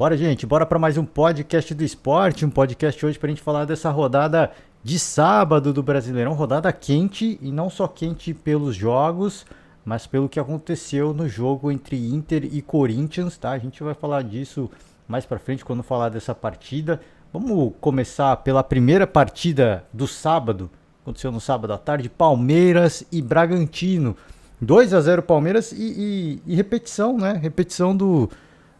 Bora, gente, bora para mais um podcast do esporte, um podcast hoje para a gente falar dessa rodada de sábado do Brasileirão, rodada quente e não só quente pelos jogos, mas pelo que aconteceu no jogo entre Inter e Corinthians, tá? A gente vai falar disso mais para frente quando falar dessa partida. Vamos começar pela primeira partida do sábado, aconteceu no sábado à tarde, Palmeiras e Bragantino. 2-0 Palmeiras e repetição, né? Repetição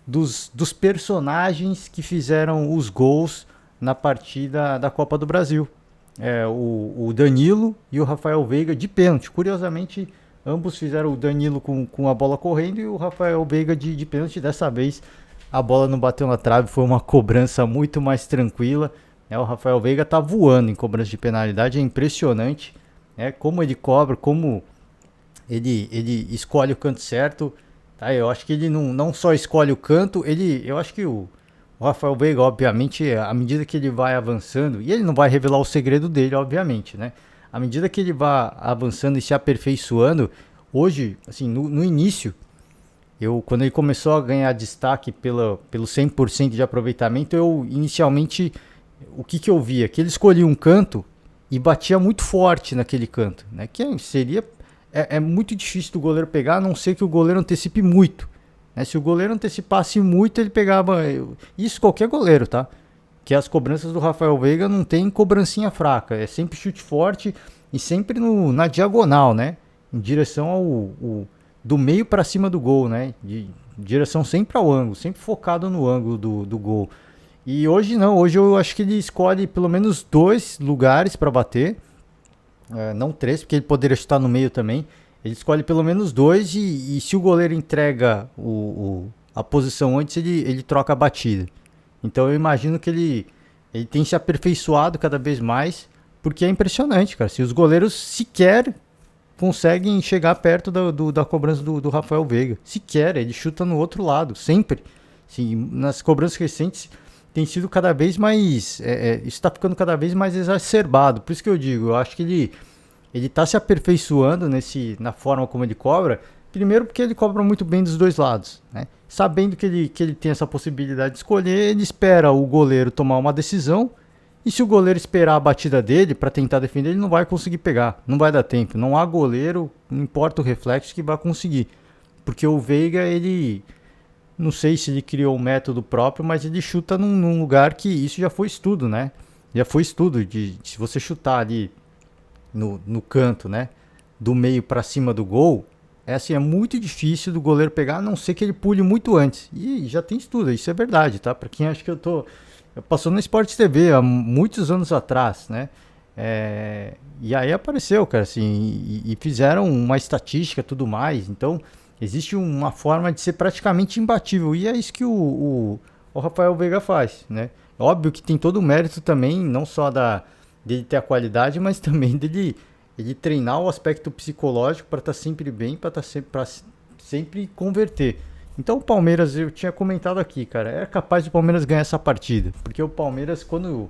dos personagens que fizeram os gols na partida da Copa do Brasil. O Danilo e o Rafael Veiga de pênalti. Curiosamente, ambos fizeram o Danilo com a bola correndo e o Rafael Veiga de pênalti. Dessa vez, a bola não bateu na trave, foi uma cobrança muito mais tranquila. O Rafael Veiga tá voando em cobrança de penalidade, é impressionante. Como ele cobra, como ele escolhe o canto certo. Tá? Eu acho que ele não só escolhe o canto, eu acho que o Rafael Veiga, obviamente, à medida que ele vai avançando, e ele não vai revelar o segredo dele, obviamente, né? À medida que ele vai avançando e se aperfeiçoando, hoje, assim, no início, quando ele começou a ganhar destaque pelo 100% de aproveitamento, inicialmente, o que eu via? Que ele escolhia um canto e batia muito forte naquele canto, né? Que seria... É muito difícil do goleiro pegar, a não ser que o goleiro antecipe muito. Se o goleiro antecipasse muito, ele pegava... Isso qualquer goleiro, tá? Que as cobranças do Rafael Veiga não tem cobrancinha fraca. É sempre chute forte e sempre na diagonal, né? Em direção do meio para cima do gol, né? De direção sempre ao ângulo, sempre focado no ângulo do gol. E hoje não, hoje eu acho que ele escolhe pelo menos 2 lugares para bater. Não 3, porque ele poderia chutar no meio também. Ele escolhe pelo menos 2 e se o goleiro entrega a posição antes, ele troca a batida. Então eu imagino que ele tem se aperfeiçoado cada vez mais, porque é impressionante, cara. Se os goleiros sequer conseguem chegar perto da cobrança do Rafael Veiga. Sequer, ele chuta no outro lado, sempre. Sim, nas cobranças recentes tem sido cada vez mais... isso está ficando cada vez mais exacerbado. Por isso que eu digo, eu acho que ele está se aperfeiçoando na forma como ele cobra. Primeiro porque ele cobra muito bem dos dois lados, né? Sabendo que ele tem essa possibilidade de escolher, ele espera o goleiro tomar uma decisão. E se o goleiro esperar a batida dele para tentar defender, ele não vai conseguir pegar. Não vai dar tempo. Não há goleiro, não importa o reflexo, que vai conseguir. Porque o Veiga, não sei se ele criou um método próprio, mas ele chuta num lugar que isso já foi estudo, né? Já foi estudo de se você chutar ali no canto, né? Do meio para cima do gol, é muito difícil do goleiro pegar, a não ser que ele pule muito antes. E já tem estudo, isso é verdade, tá? Para quem acha que eu passou no Sport TV há muitos anos atrás, né? E aí apareceu, cara, assim, e fizeram uma estatística e tudo mais, então... Existe uma forma de ser praticamente imbatível. E é isso que o Rafael Veiga faz, né? Óbvio que tem todo o mérito também, não só dele ter a qualidade, mas também dele treinar o aspecto psicológico para estar sempre bem, para sempre converter. Então o Palmeiras, eu tinha comentado aqui, cara, é capaz do Palmeiras ganhar essa partida. Porque o Palmeiras, quando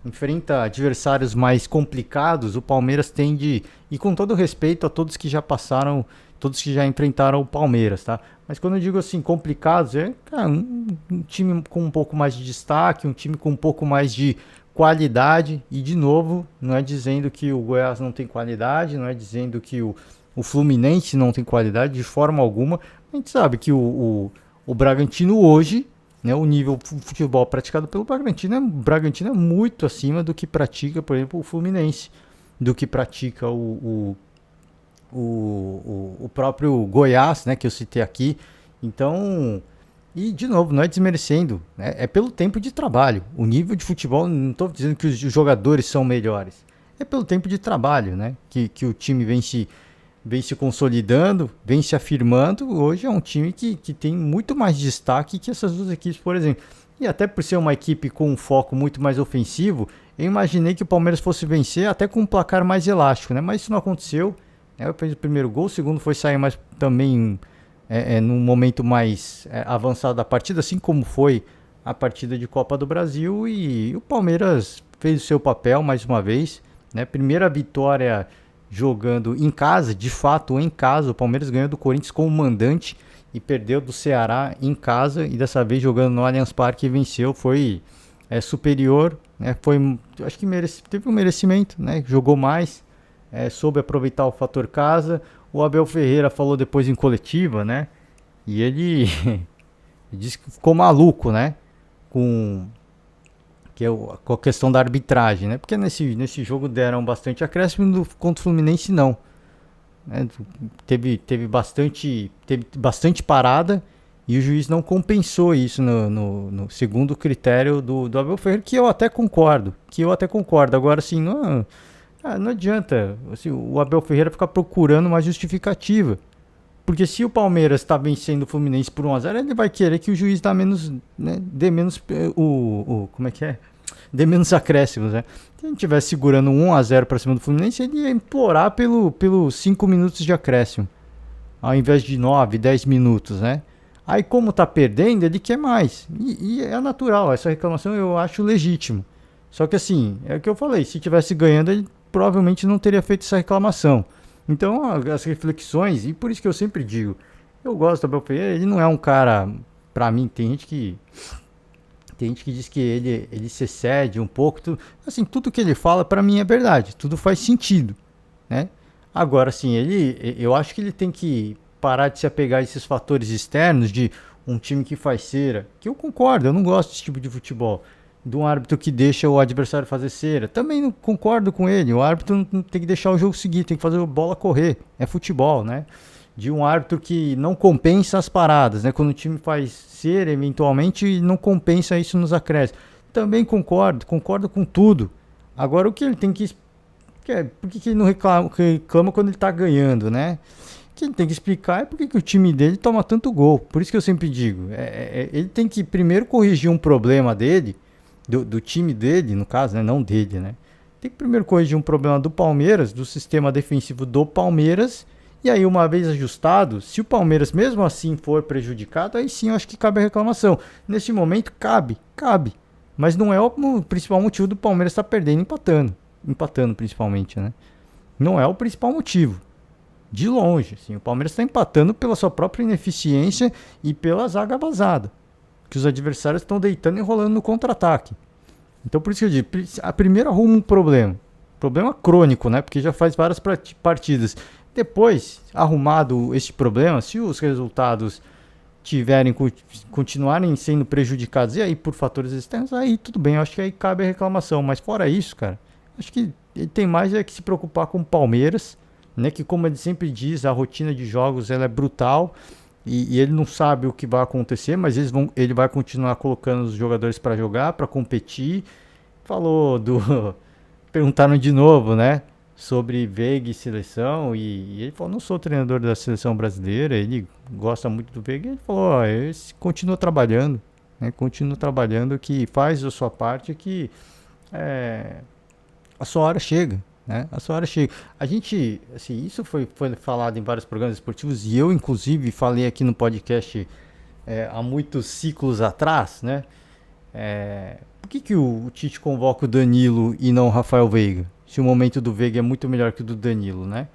enfrenta adversários mais complicados, o Palmeiras tende, e com todo respeito a todos que já passaram... Todos que já enfrentaram o Palmeiras, tá? Mas quando eu digo assim, complicados, cara, um time com um pouco mais de destaque, um time com um pouco mais de qualidade. E, de novo, não é dizendo que o Goiás não tem qualidade, não é dizendo que o Fluminense não tem qualidade, de forma alguma. A gente sabe que o Bragantino hoje, né, o nível de futebol praticado pelo Bragantino é muito acima do que pratica, por exemplo, o Fluminense, do que pratica o próprio Goiás, né, que eu citei aqui. Então, e de novo, não é desmerecendo, né, é pelo tempo de trabalho. O nível de futebol, não estou dizendo que os jogadores são melhores, é pelo tempo de trabalho, né, que o time vem se consolidando, vem se afirmando. Hoje é um time que tem muito mais destaque que essas duas equipes, por exemplo. E até por ser uma equipe com um foco muito mais ofensivo, eu imaginei que o Palmeiras fosse vencer até com um placar mais elástico, né, mas isso não aconteceu. Fez o primeiro gol, o segundo foi sair mais também num momento mais avançado da partida, assim como foi a partida de Copa do Brasil, e o Palmeiras fez o seu papel mais uma vez, né? Primeira vitória jogando em casa, de fato em casa, o Palmeiras ganhou do Corinthians como mandante e perdeu do Ceará em casa e dessa vez jogando no Allianz Parque venceu, foi superior, né? Foi, acho que teve um merecimento, né? Jogou mais, soube aproveitar o fator casa. O Abel Ferreira falou depois em coletiva, né? E ele disse que ficou maluco, né? Com com a questão da arbitragem, né? Porque nesse jogo deram bastante acréscimo, contra o Fluminense não. Né? Teve bastante parada e o juiz não compensou isso no segundo critério do Abel Ferreira, que eu até concordo. Agora, assim, não adianta assim, o Abel Ferreira ficar procurando uma justificativa. Porque se o Palmeiras está vencendo o Fluminense por 1-0, ele vai querer que o juiz dê menos como é que é? Dê menos acréscimos, né? Se ele estivesse segurando 1-0 para cima do Fluminense, ele ia implorar pelos 5 minutos de acréscimo, ao invés de 9, 10 minutos, né? Aí como tá perdendo, ele quer mais. E é natural, essa reclamação eu acho legítimo. Só que assim, é o que eu falei, se tivesse ganhando, ele provavelmente não teria feito essa reclamação. Então, as reflexões, e por isso que eu sempre digo, eu gosto do Abel Ferreira, ele não é um cara, pra mim, tem gente que diz que ele se excede um pouco, assim, tudo que ele fala pra mim é verdade, tudo faz sentido, né? Agora, assim, eu acho que ele tem que parar de se apegar a esses fatores externos de um time que faz cera, que eu concordo, eu não gosto desse tipo de futebol, de um árbitro que deixa o adversário fazer cera. Também não concordo com ele. O árbitro não tem que deixar o jogo seguir, tem que fazer a bola correr. É futebol, né? De um árbitro que não compensa as paradas, né? Quando o time faz cera, eventualmente, não compensa isso nos acréscimos. Também concordo com tudo. Agora, o que ele tem que... Por que ele não reclama quando ele tá ganhando, né? O que ele tem que explicar é por que o time dele toma tanto gol. Por isso que eu sempre digo, ele tem que primeiro corrigir um problema dele, do time dele, no caso, né? Não dele, né? Tem que primeiro corrigir um problema do Palmeiras, do sistema defensivo do Palmeiras, e aí uma vez ajustado, se o Palmeiras mesmo assim for prejudicado, aí sim eu acho que cabe a reclamação. Nesse momento cabe, mas não é o principal motivo do Palmeiras estar perdendo, empatando principalmente, né? Não é o principal motivo, de longe, assim, o Palmeiras está empatando pela sua própria ineficiência e pela zaga vazada, que os adversários estão deitando e rolando no contra-ataque. Então por isso que eu digo, a primeira arruma um problema crônico, né? Porque já faz várias partidas. Depois, arrumado este problema, se os resultados continuarem sendo prejudicados, e aí por fatores externos, aí tudo bem, eu acho que aí cabe a reclamação. Mas fora isso, cara, acho que ele tem mais que se preocupar com o Palmeiras, né? Que como ele sempre diz, a rotina de jogos ela é brutal. E ele não sabe o que vai acontecer, mas ele vai continuar colocando os jogadores para jogar, para competir. Perguntaram de novo, né? Sobre Veiga e seleção. E ele falou: não sou treinador da seleção brasileira. Ele gosta muito do Veiga. Ele falou: continua trabalhando, né? Continua trabalhando, que faz a sua parte, que a sua hora chega. Né? A sua hora chega. A gente, assim, isso foi falado em vários programas esportivos e eu, inclusive, falei aqui no podcast há muitos ciclos atrás, né? Por que o Tite convoca o Danilo e não o Rafael Veiga? Se o momento do Veiga é muito melhor que o do Danilo, né?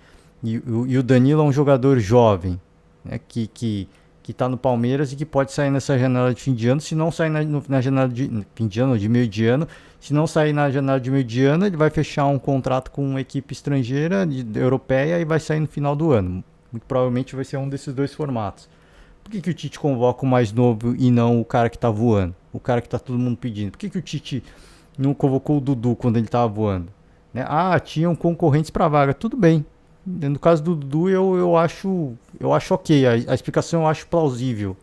E o Danilo é um jogador jovem, né? Que está no Palmeiras e que pode sair nessa janela de fim de ano. Se não sair na janela de fim de ano ou de meio de ano, se não sair na janela de meio de ano, ele vai fechar um contrato com uma equipe estrangeira, europeia, e vai sair no final do ano. Muito provavelmente vai ser um desses dois formatos. Por que o Tite convoca o mais novo e não o cara que está voando? O cara que está todo mundo pedindo. Por que o Tite não convocou o Dudu quando ele estava voando? Né? Tinham concorrentes para a vaga. Tudo bem. No caso do Dudu, eu acho ok. A explicação eu acho plausível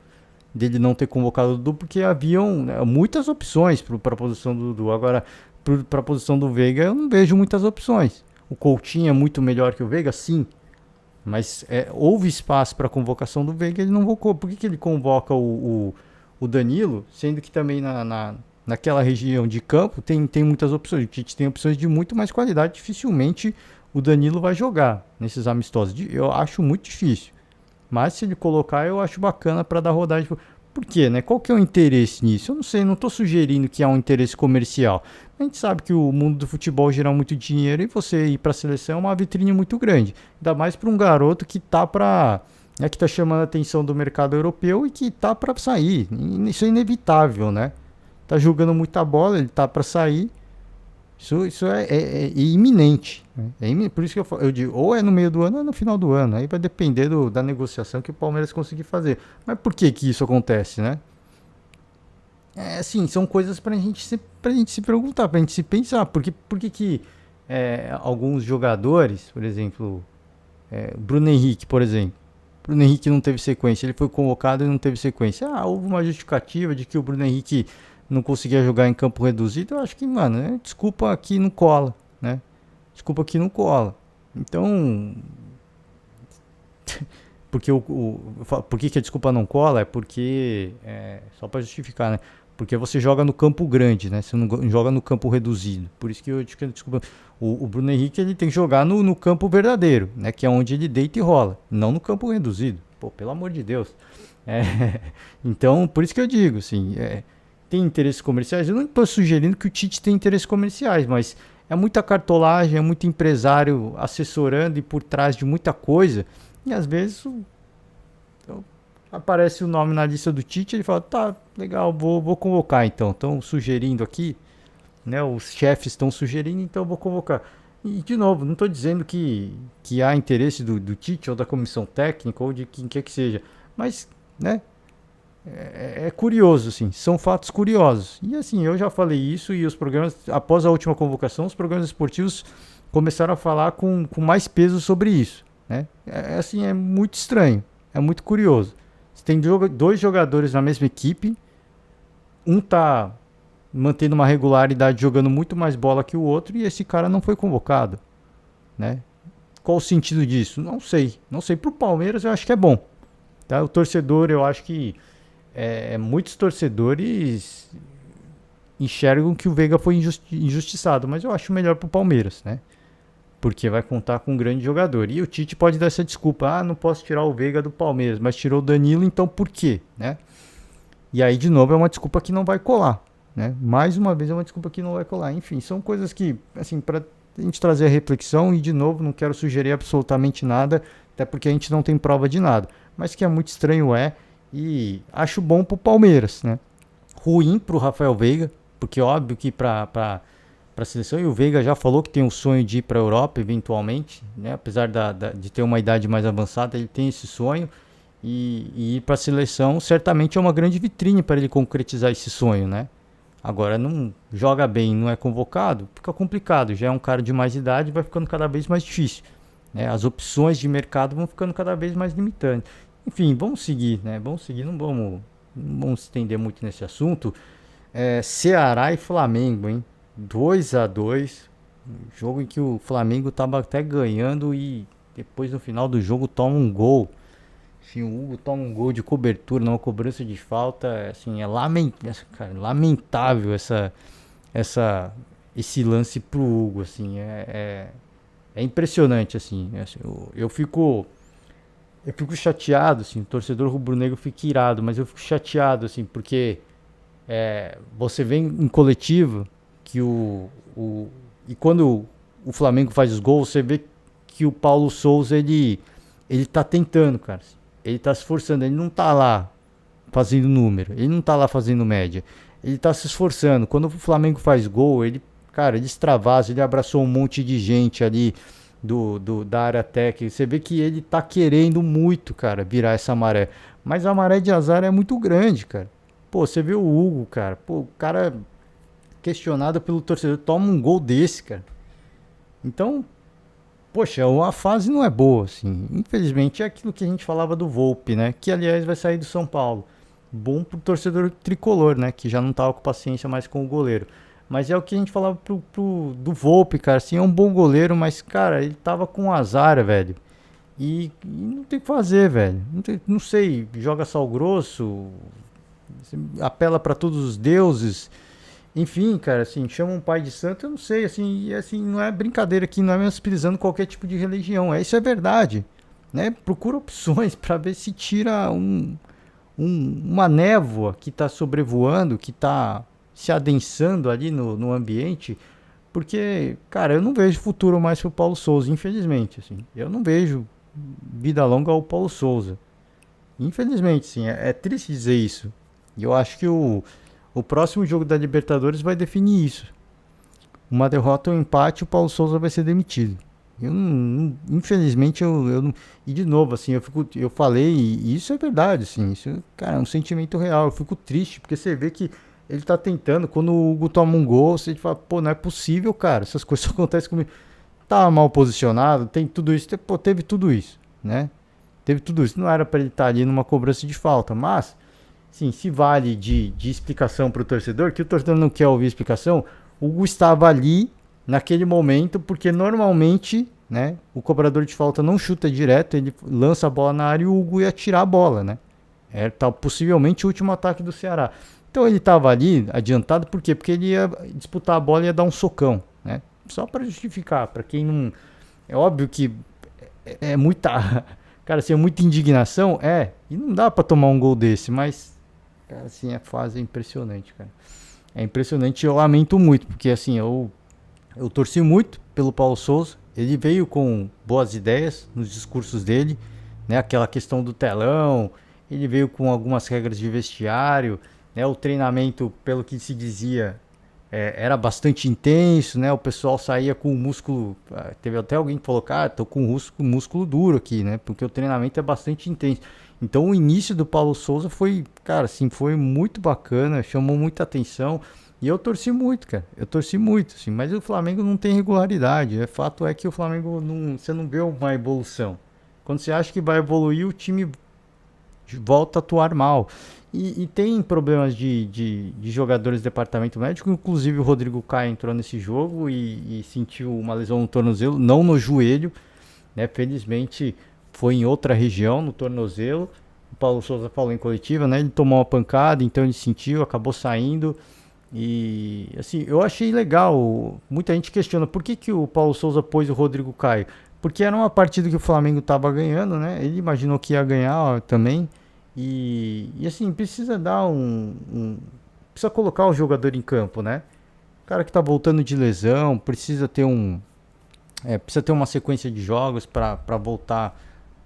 dele não ter convocado o Dudu, porque haviam, né, muitas opções para a posição do Dudu. Agora, para a posição do Veiga, eu não vejo muitas opções. O Coutinho é muito melhor que o Veiga? Sim. Mas houve espaço para a convocação do Veiga, ele não convocou. Por que ele convoca o Danilo, sendo que também naquela região de campo tem muitas opções? O Tite tem opções de muito mais qualidade, dificilmente o Danilo vai jogar nesses amistosos. Eu acho muito difícil. Mas se ele colocar, eu acho bacana para dar rodagem. Por quê, né? Qual que é o interesse nisso? Eu não sei, não estou sugerindo que há um interesse comercial. A gente sabe que o mundo do futebol gera muito dinheiro e você ir para a seleção é uma vitrine muito grande. Ainda mais para um garoto que tá para que está chamando a atenção do mercado europeu e que tá para sair. Isso é inevitável, né? Tá jogando muita bola, ele tá para sair. Isso é iminente. Né? Por isso que eu digo, ou é no meio do ano ou é no final do ano. Aí vai depender da negociação que o Palmeiras conseguir fazer. Mas por que que isso acontece, né? Assim, são coisas pra gente se perguntar, pra gente se pensar. Por que que alguns jogadores, por exemplo, Bruno Henrique, por exemplo, Bruno Henrique não teve sequência, ele foi convocado e não teve sequência. Houve uma justificativa de que o Bruno Henrique não conseguia jogar em campo reduzido. Eu acho que, mano, desculpa aqui não cola, né? Desculpa aqui não cola. Então, porque por que a desculpa não cola? É porque, só para justificar, né? Porque você joga no campo grande, né? Você não joga no campo reduzido. Por isso que eu desculpa. O Bruno Henrique ele tem que jogar no campo verdadeiro, né? Que é onde ele deita e rola, não no campo reduzido. Pô, pelo amor de Deus. Então, por isso que eu digo, assim, tem interesses comerciais. Eu não estou sugerindo que o Tite tem interesses comerciais, mas é muita cartolagem, é muito empresário assessorando e por trás de muita coisa. E às vezes aparece o nome na lista do Tite, ele fala, tá, legal, vou convocar então. Estão sugerindo aqui, né? Os chefes estão sugerindo, então eu vou convocar. E de novo, não estou dizendo que há interesse do Tite ou da comissão técnica ou de quem quer que seja, mas, né? É curioso, assim, são fatos curiosos. E assim, eu já falei isso e os programas, após a última convocação, os programas esportivos começaram a falar com mais peso sobre isso, né? Assim, é muito estranho, é muito curioso. Você tem dois jogadores na mesma equipe, um tá mantendo uma regularidade jogando muito mais bola que o outro e esse cara não foi convocado, né? Qual o sentido disso? Não sei. Não sei. Pro Palmeiras eu acho que é bom. Tá? O torcedor, eu acho que muitos torcedores enxergam que o Veiga foi injustiçado, mas eu acho melhor pro Palmeiras, né? Porque vai contar com um grande jogador. E o Tite pode dar essa desculpa, não posso tirar o Veiga do Palmeiras, mas tirou o Danilo, então por quê, né? E aí de novo é uma desculpa que não vai colar, né? Mais uma vez é uma desculpa que não vai colar. Enfim, são coisas que, assim, para a gente trazer a reflexão e de novo não quero sugerir absolutamente nada, até porque a gente não tem prova de nada, mas que é muito estranho e acho bom pro Palmeiras, né? Ruim pro Rafael Veiga, porque óbvio que para a seleção, e o Veiga já falou que tem o sonho de ir para a Europa eventualmente, né? Apesar de ter uma idade mais avançada, ele tem esse sonho e ir para a seleção certamente é uma grande vitrine para ele concretizar esse sonho, né? Agora não joga bem, não é convocado, fica complicado, já é um cara de mais idade, vai ficando cada vez mais difícil, né? As opções de mercado vão ficando cada vez mais limitantes. Enfim, vamos seguir, né? Vamos seguir, não vamos estender muito nesse assunto. Ceará e Flamengo, hein? 2-2, jogo em que o Flamengo estava até ganhando e depois no final do jogo toma um gol. Assim, o Hugo toma um gol de cobertura, numa cobrança de falta, assim, lamentável esse lance pro Hugo, assim, é impressionante, assim, eu fico chateado, assim, o torcedor rubro-negro fica irado, mas eu fico chateado, assim, porque você vê em coletivo que e quando o Flamengo faz os gols, você vê que o Paulo Souza, ele tá tentando, cara. Ele tá se esforçando, ele não tá lá fazendo número, ele não tá lá fazendo média. Ele tá se esforçando. Quando o Flamengo faz gol, cara, ele extravasa, ele abraçou um monte de gente ali da área técnica. Você vê que ele tá querendo muito, cara, virar essa maré. Mas a maré de azar é muito grande, cara. Pô, você vê o Hugo, cara. Pô, o cara questionado pelo torcedor toma um gol desse, cara. Então, poxa, a fase não é boa, assim. Infelizmente é aquilo que a gente falava do Volpe, né? Que aliás vai sair do São Paulo. Bom pro torcedor tricolor, né? Que já não tava com paciência mais com o goleiro. Mas é o que a gente falava do Volpe, cara. Assim, é um bom goleiro, mas, cara, ele tava com azar, velho. E não tem o que fazer, velho. Não sei, joga sal grosso, apela pra todos os deuses. Enfim, cara, assim, chama um pai de santo, eu não sei, assim, e assim, não é brincadeira aqui, não é menosprezando qualquer tipo de religião, isso é verdade, né? Procura opções para ver se tira uma névoa que está sobrevoando, que está se adensando ali no ambiente, porque, cara, eu não vejo futuro mais pro Paulo Souza, infelizmente, assim, eu não vejo vida longa ao Paulo Souza, Infelizmente, sim, é triste dizer isso. E eu acho que o próximo jogo da Libertadores vai definir isso. Uma derrota ou um empate, o Paulo Souza vai ser demitido. Infelizmente, eu não. E de novo, assim, eu falei, e isso é verdade, assim, isso, cara, é um sentimento real. Eu fico triste, porque você vê que ele tá tentando, quando o Hugo toma um gol, você fala, pô, não é possível, cara, essas coisas acontecem comigo. Tá mal posicionado, tem tudo isso, pô, teve tudo isso, né? Teve tudo isso. Não era para ele estar ali numa cobrança de falta, mas, sim, se vale de explicação para o torcedor, que o torcedor não quer ouvir explicação, o Hugo estava ali naquele momento, porque normalmente, né, o cobrador de falta não chuta direto, ele lança a bola na área e o Hugo ia tirar a bola, né? Era possivelmente o último ataque do Ceará. Então ele estava ali adiantado, por quê? Porque ele ia disputar a bola e ia dar um socão, né? Só para justificar, para quem não. É óbvio que é muita. Cara, assim, é muita indignação, e não dá pra tomar um gol desse, mas, cara, assim, a fase é impressionante, cara. É impressionante, eu lamento muito, porque, assim, eu torci muito pelo Paulo Souza, ele veio com boas ideias nos discursos dele, né, aquela questão do telão, ele veio com algumas regras de vestiário, né, o treinamento, pelo que se dizia, era bastante intenso, né? O pessoal saía com o músculo. Teve até alguém que falou, cara, tô com o músculo duro aqui, né? Porque o treinamento é bastante intenso. Então o início do Paulo Souza foi, cara, assim, foi muito bacana, chamou muita atenção. E eu torci muito, cara. Eu torci muito, assim. Mas o Flamengo não tem regularidade. Fato é que o Flamengo não, você não vê uma evolução. Quando você acha que vai evoluir, o time volta a atuar mal. E tem problemas de jogadores do departamento médico, inclusive o Rodrigo Caio entrou nesse jogo e sentiu uma lesão no tornozelo, não no joelho, né? Felizmente foi em outra região, no tornozelo. O Paulo Souza falou em coletiva, né? Ele tomou uma pancada, então ele sentiu, acabou saindo. E assim, eu achei legal. Muita gente questiona por que o Paulo Souza pôs o Rodrigo Caio. Porque era uma partida que o Flamengo estava ganhando, né? Ele imaginou que ia ganhar ó, também. E assim, precisa dar precisa colocar o jogador em campo, né? O cara que tá voltando de lesão, precisa ter uma sequência de jogos para voltar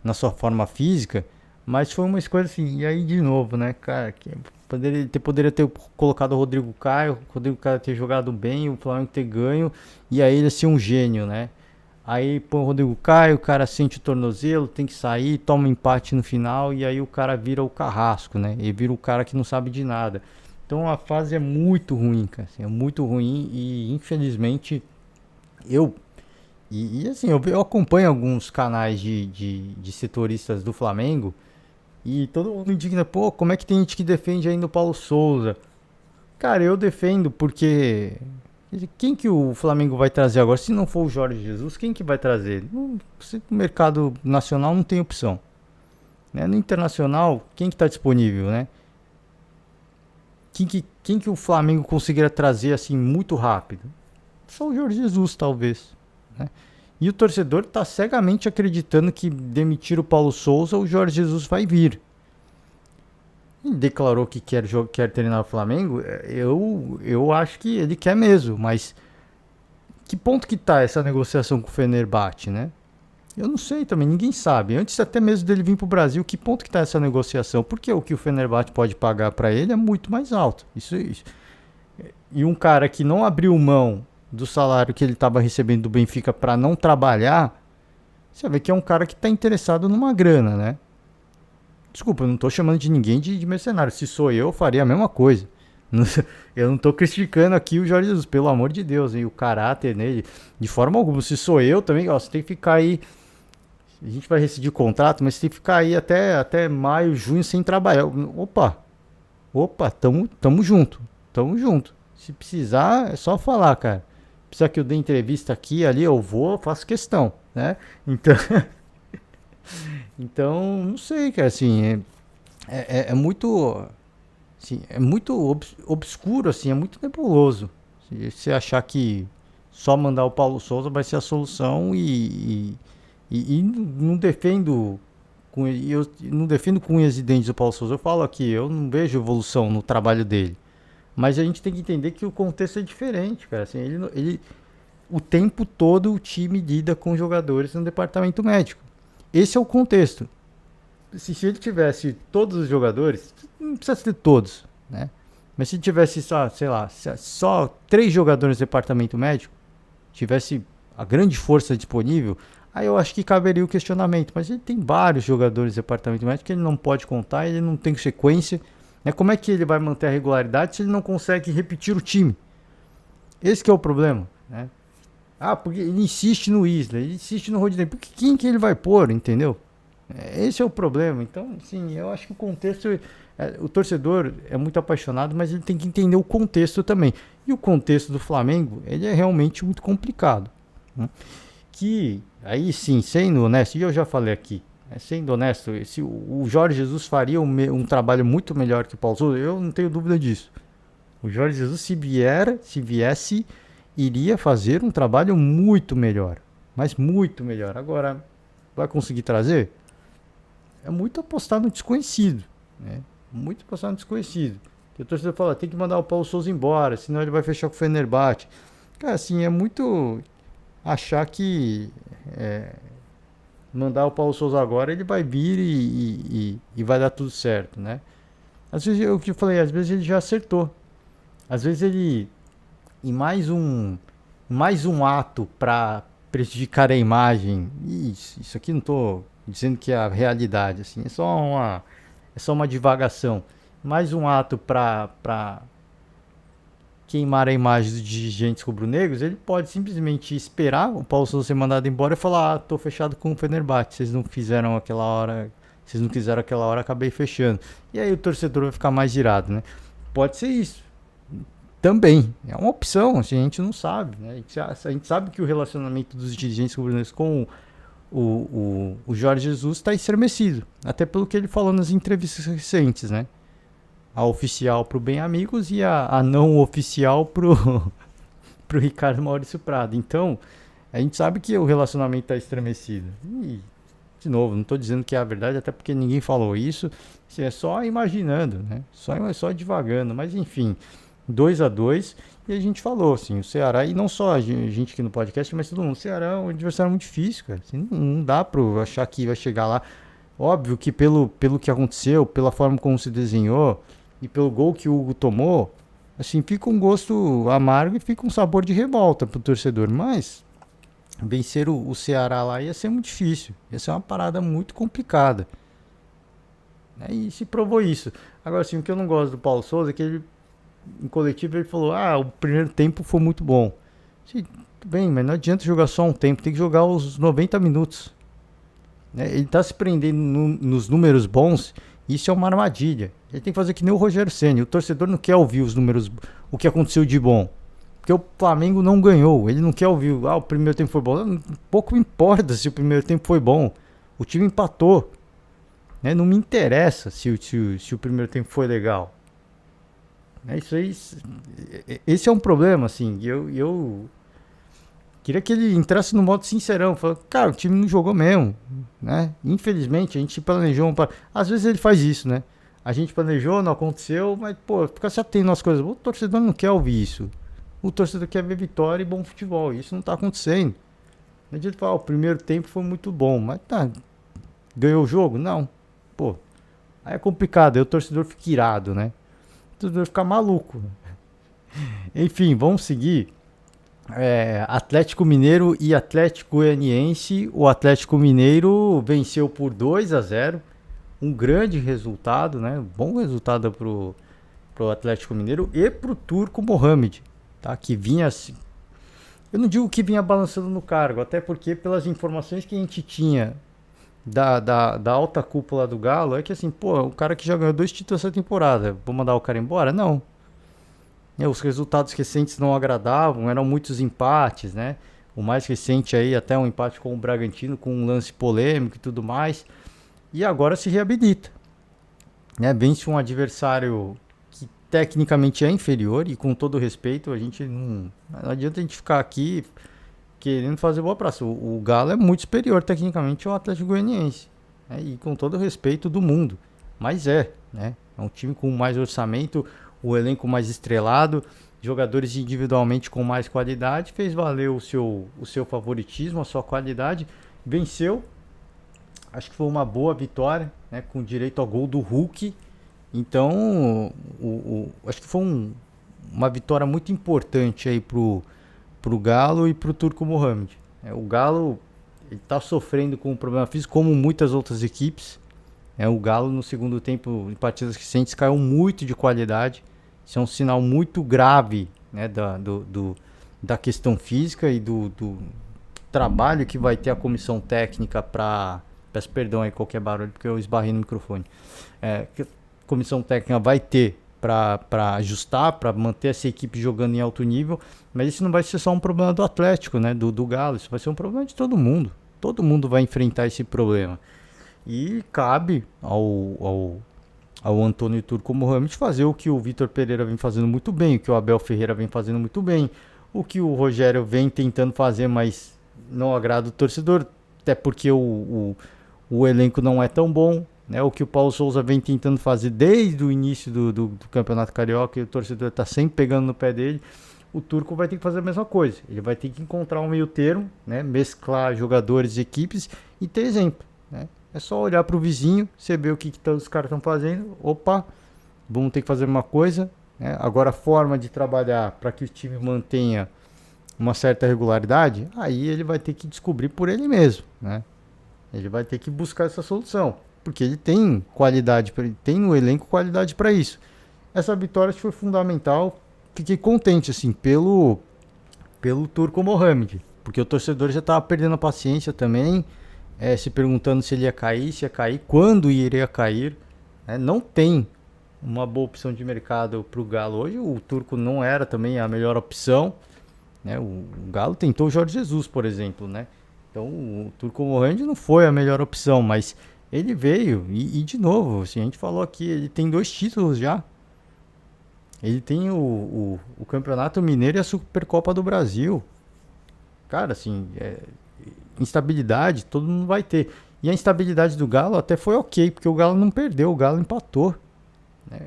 na sua forma física. Mas foi uma escolha assim, e aí de novo, né, cara? Poderia ter colocado o Rodrigo Caio ter jogado bem, o Flamengo ter ganho, e aí ele ser um gênio, né? Aí põe o Rodrigo Caio, o cara sente o tornozelo, tem que sair, toma um empate no final e aí o cara vira o carrasco, né? Ele vira o cara que não sabe de nada. Então a fase é muito ruim, cara. Assim, é muito ruim e infelizmente eu. Assim, eu acompanho alguns canais de setoristas do Flamengo e todo mundo indigna, pô, como é que tem gente que defende ainda o Paulo Souza? Cara, eu defendo porque quem que o Flamengo vai trazer agora? Se não for o Jorge Jesus, quem que vai trazer? No mercado nacional não tem opção. Né? No internacional, quem que está disponível, né? Quem que o Flamengo conseguiria trazer assim muito rápido? Só o Jorge Jesus, talvez. Né? E o torcedor está cegamente acreditando que demitir o Paulo Souza, o Jorge Jesus vai vir. Ele declarou que quer treinar o Flamengo. Eu acho que ele quer mesmo, mas que ponto que tá essa negociação com o Fenerbahçe, né? Eu não sei também, ninguém sabe. Antes até mesmo dele vir pro Brasil, que ponto que tá essa negociação? Porque o que o Fenerbahçe pode pagar para ele é muito mais alto. Isso. E um cara que não abriu mão do salário que ele estava recebendo do Benfica para não trabalhar, você vê que é um cara que tá interessado numa grana, né? Desculpa, eu não tô chamando de ninguém de mercenário. Se sou eu faria a mesma coisa. Eu não tô criticando aqui o Jorge Jesus, pelo amor de Deus, e o caráter nele, de forma alguma. Se sou eu também, ó, você tem que ficar aí. A gente vai rescindir o contrato, mas você tem que ficar aí até maio, junho sem trabalhar. Opa, tamo junto. Tamo junto. Se precisar, é só falar, cara. Precisa que eu dê entrevista aqui, ali, eu vou, faço questão, né? Então, então não sei, cara, assim, é muito. Assim, é muito obscuro, assim, é muito nebuloso. Se você achar que só mandar o Paulo Souza vai ser a solução e não defendo eu não defendo com unhas e dentes o Paulo Souza. Eu falo aqui, eu não vejo evolução no trabalho dele. Mas a gente tem que entender que o contexto é diferente, cara. Assim, o tempo todo o time lida com jogadores no departamento médico. Esse é o contexto. se ele tivesse todos os jogadores, não precisa ter todos, né? Mas se tivesse só, sei lá, só 3 jogadores no departamento médico, tivesse a grande força disponível, aí eu acho que caberia o questionamento. Mas ele tem vários jogadores do departamento médico que ele não pode contar, ele não tem sequência. Né? Como é que ele vai manter a regularidade se ele não consegue repetir o time? Esse que é o problema, né? Ah, porque ele insiste no Isla, ele insiste no Rodinei. Porque quem que ele vai pôr, entendeu? Esse é o problema. Então, sim, eu acho que o contexto... o torcedor é muito apaixonado, mas ele tem que entender o contexto também. E o contexto do Flamengo, ele é realmente muito complicado. Né? Que, aí sim, sendo honesto, e eu já falei aqui, sendo honesto, se o Jorge Jesus faria um trabalho muito melhor que o Paulo Souza, eu não tenho dúvida disso. O Jorge Jesus, se viesse, iria fazer um trabalho muito melhor. Mas muito melhor. Agora, vai conseguir trazer? É muito apostar no desconhecido. Né? Muito apostar no desconhecido. O torcedor fala, tem que mandar o Paulo Souza embora, senão ele vai fechar com o Fenerbahçe. Cara, assim, é muito achar que mandar o Paulo Souza agora, ele vai vir e vai dar tudo certo, né? Às vezes, eu que falei, às vezes ele já acertou. Às vezes ele, em mais um ato para prejudicar a imagem, isso aqui não tô dizendo que é a realidade, assim, é só uma divagação. Mais um ato para queimar a imagem dos dirigentes rubro-negros, ele pode simplesmente esperar o Paulo Souza ser mandado embora e falar: tô fechado com o Fenerbahçe, vocês não fizeram aquela hora, vocês não quiseram aquela hora, acabei fechando. E aí o torcedor vai ficar mais irado, né? Pode ser isso. Também. É uma opção, assim, a gente não sabe, né? A gente sabe que o relacionamento dos dirigentes rubro-negros com o Jorge Jesus está estremecido. Até pelo que ele falou nas entrevistas recentes, né? A oficial pro Bem Amigos e a não oficial pro Ricardo Maurício Prado. Então, a gente sabe que o relacionamento está estremecido. E, de novo, não estou dizendo que é a verdade, até porque ninguém falou isso. Assim, é só imaginando, né? Só divagando. Mas, enfim, 2-2. E a gente falou, assim, o Ceará, e não só a gente aqui no podcast, mas todo mundo, o Ceará é um adversário muito difícil, cara. Assim, não dá para achar que vai chegar lá. Óbvio que pelo que aconteceu, pela forma como se desenhou e pelo gol que o Hugo tomou, assim, fica um gosto amargo e fica um sabor de revolta pro torcedor. Mas vencer o Ceará lá ia ser muito difícil. Ia ser uma parada muito complicada. E se provou isso. Agora, assim, o que eu não gosto do Paulo Souza é que ele, em coletivo, ele falou: ah, o primeiro tempo foi muito bom. Sim, tudo bem, mas não adianta jogar só um tempo, tem que jogar os 90 minutos. Ele está se prendendo nos números bons, isso é uma armadilha. Ele tem que fazer que nem o Rogério Ceni. O torcedor não quer ouvir os números, o que aconteceu de bom. Porque o Flamengo não ganhou, ele não quer ouvir, o primeiro tempo foi bom. Pouco importa se o primeiro tempo foi bom. O time empatou. Né? Não me interessa se o primeiro tempo foi legal. Isso aí, esse é um problema, assim. Eu queria que ele entrasse no modo sincerão. Falou, cara, o time não jogou mesmo, né? Infelizmente, a gente planejou Às vezes ele faz isso, né? A gente planejou, não aconteceu, mas, pô, fica se atento às coisas. O torcedor não quer ouvir isso. O torcedor quer ver vitória e bom futebol. Isso não tá acontecendo. Não adianta falar, o primeiro tempo foi muito bom, mas tá, ganhou o jogo? Não. Pô, aí é complicado, aí o torcedor fica irado, né? O torcedor fica maluco. Enfim, vamos seguir. Atlético Mineiro e Atlético Goianiense. O Atlético Mineiro venceu por 2-0. Um grande resultado, né? Bom resultado pro Atlético Mineiro e pro Turco Mohamed, tá? Que vinha assim. Eu não digo que vinha balançando no cargo, até porque pelas informações que a gente tinha da alta cúpula do Galo, é que assim, pô, o cara que já ganhou 2 títulos essa temporada, vou mandar o cara embora? Não. Os resultados recentes não agradavam, eram muitos empates, né? O mais recente aí, até um empate com o Bragantino, com um lance polêmico e tudo mais. E agora se reabilita. Né? Vence um adversário que tecnicamente é inferior, e com todo respeito, a gente não adianta a gente ficar aqui querendo fazer boa praça. O Galo é muito superior tecnicamente ao Atlético Goianiense. Né? E com todo respeito do mundo. Mas né? É um time com mais orçamento, o elenco mais estrelado, jogadores individualmente com mais qualidade, fez valer o seu favoritismo, a sua qualidade, venceu acho que foi uma boa vitória, né, com direito ao gol do Hulk. Então, acho que foi uma vitória muito importante aí pro Galo e pro Turco Mohamed. O Galo está sofrendo com um problema físico, como muitas outras equipes. O Galo no segundo tempo, em partidas recentes, caiu muito de qualidade. Isso é um sinal muito grave, né, da questão física e do trabalho que vai ter a comissão técnica para... Peço perdão aí qualquer barulho, porque eu esbarrei no microfone. Que a comissão técnica vai ter para ajustar, para manter essa equipe jogando em alto nível. Mas isso não vai ser só um problema do Atlético, né, do Galo. Isso vai ser um problema de todo mundo. Todo mundo vai enfrentar esse problema. E cabe ao Antônio Turco Mohamed fazer o que o Vitor Pereira vem fazendo muito bem, o que o Abel Ferreira vem fazendo muito bem, o que o Rogério vem tentando fazer, mas não agrada o torcedor, até porque o elenco não é tão bom, né? O que o Paulo Souza vem tentando fazer desde o início do Campeonato Carioca, e o torcedor está sempre pegando no pé dele. O Turco vai ter que fazer a mesma coisa. Ele vai ter que encontrar um meio termo, né? Mesclar jogadores e equipes e ter exemplo, né? É só olhar para o vizinho, você vê o que os caras estão fazendo. Opa, vamos ter que fazer uma coisa, né? Agora, a forma de trabalhar para que o time mantenha uma certa regularidade, aí ele vai ter que descobrir por ele mesmo, né? Ele vai ter que buscar essa solução, porque ele tem qualidade, ele tem no elenco qualidade para isso. Essa vitória foi fundamental. Fiquei contente assim pelo Turco Mohamed, porque o torcedor já estava perdendo a paciência também, se perguntando se ele ia cair, se ia cair, quando iria cair. Não tem uma boa opção de mercado para o Galo hoje. O Turco não era também a melhor opção, né? O Galo tentou o Jorge Jesus, por exemplo, né? Então o Turco Mohamed não foi a melhor opção, mas ele veio e de novo, assim, a gente falou aqui, ele tem 2 títulos já. Ele tem o Campeonato Mineiro e a Supercopa do Brasil. Cara, assim, instabilidade todo mundo vai ter. E a instabilidade do Galo até foi ok, porque o Galo não perdeu, o Galo empatou.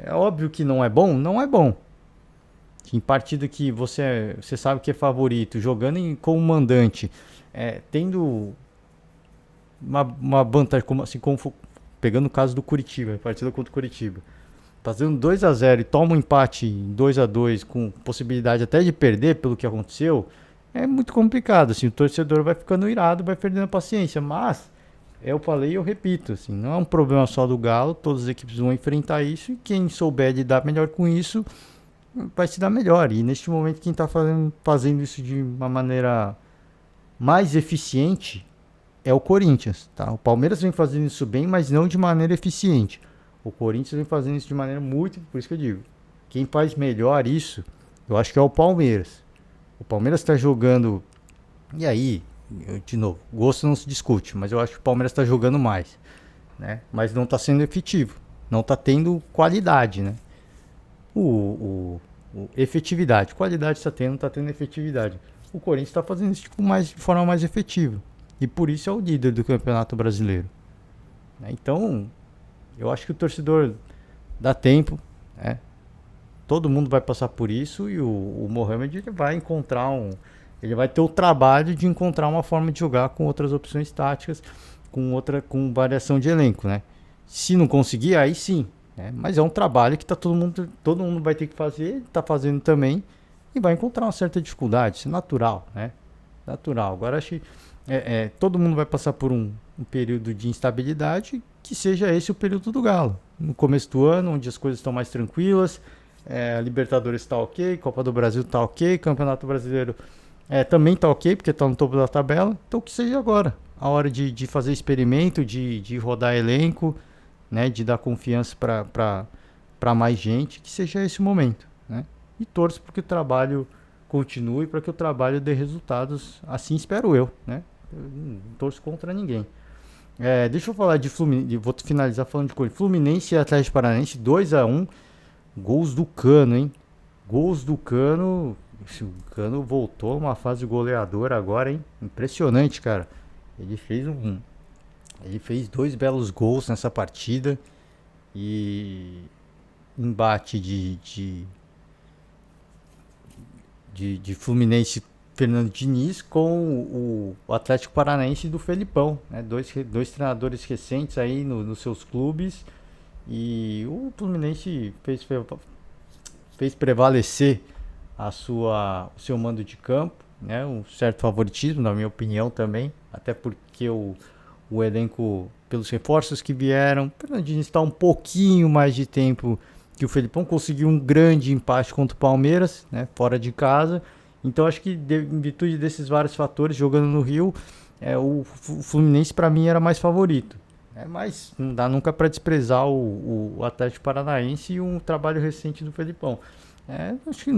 É óbvio que não é bom, não é bom. Em partida que você sabe que é favorito, jogando como mandante, tendo uma vantagem, pegando o caso do Curitiba, a partida contra o Curitiba, fazendo 2-0 e toma um empate 2-2 com possibilidade até de perder pelo que aconteceu, é muito complicado. Assim, o torcedor vai ficando irado, vai perdendo a paciência. Mas, eu falei e eu repito, assim, não é um problema só do Galo, todas as equipes vão enfrentar isso e quem souber lidar melhor com isso vai se dar melhor. E neste momento quem está fazendo isso de uma maneira mais eficiente é o Corinthians, tá? O Palmeiras vem fazendo isso bem, mas não de maneira eficiente. O Corinthians vem fazendo isso de maneira muito... Por isso que eu digo, quem faz melhor isso, eu acho que é o Palmeiras. O Palmeiras está jogando... E aí, de novo, gosto não se discute, mas eu acho que o Palmeiras está jogando mais, né? Mas não está sendo efetivo. Não está tendo qualidade, né? Efetividade. Qualidade está tendo, não está tendo efetividade. O Corinthians está fazendo isso de forma mais efetiva. E por isso é o líder do Campeonato Brasileiro. Então, eu acho que o torcedor dá tempo, né? Todo mundo vai passar por isso e o Mohamed ele vai encontrar ele vai ter o trabalho de encontrar uma forma de jogar com outras opções táticas, com variação de elenco, né? Se não conseguir, aí sim, né? Mas é um trabalho que todo mundo vai ter que fazer, está fazendo também e vai encontrar uma certa dificuldade, isso é natural, né? Natural. Agora acho que todo mundo vai passar por um período de instabilidade, que seja esse o período do Galo. No começo do ano, onde as coisas estão mais tranquilas, a Libertadores está ok, Copa do Brasil está ok, Campeonato Brasileiro também está ok, porque está no topo da tabela. Então que seja agora a hora de fazer experimento, de rodar elenco, né, de dar confiança para mais gente, que seja esse o momento, né? E torço para que o trabalho continue, para que o trabalho dê resultados, assim espero eu, né? Eu não torço contra ninguém. Deixa eu falar de Fluminense, vou finalizar falando de Corinthians. Fluminense e Atlético Paranaense 2-1, gols do Cano, hein? Gols do Cano. O Cano voltou a uma fase goleadora agora, hein? Impressionante, cara. Ele fez 2 belos gols nessa partida. E embate de Fluminense Fernando Diniz com o Atlético Paranaense do Felipão, né? Dois treinadores recentes aí nos seus clubes, e o Fluminense fez prevalecer o seu mando de campo, né? Um certo favoritismo, na minha opinião também, até porque o elenco, pelos reforços que vieram, o Fernando Diniz está um pouquinho mais de tempo que o Felipão, conseguiu um grande empate contra o Palmeiras, né? Fora de casa. Então acho que em virtude desses vários fatores, jogando no Rio, o Fluminense para mim era mais favorito. Mas não dá nunca para desprezar o Atlético Paranaense e um trabalho recente do Felipão. Acho que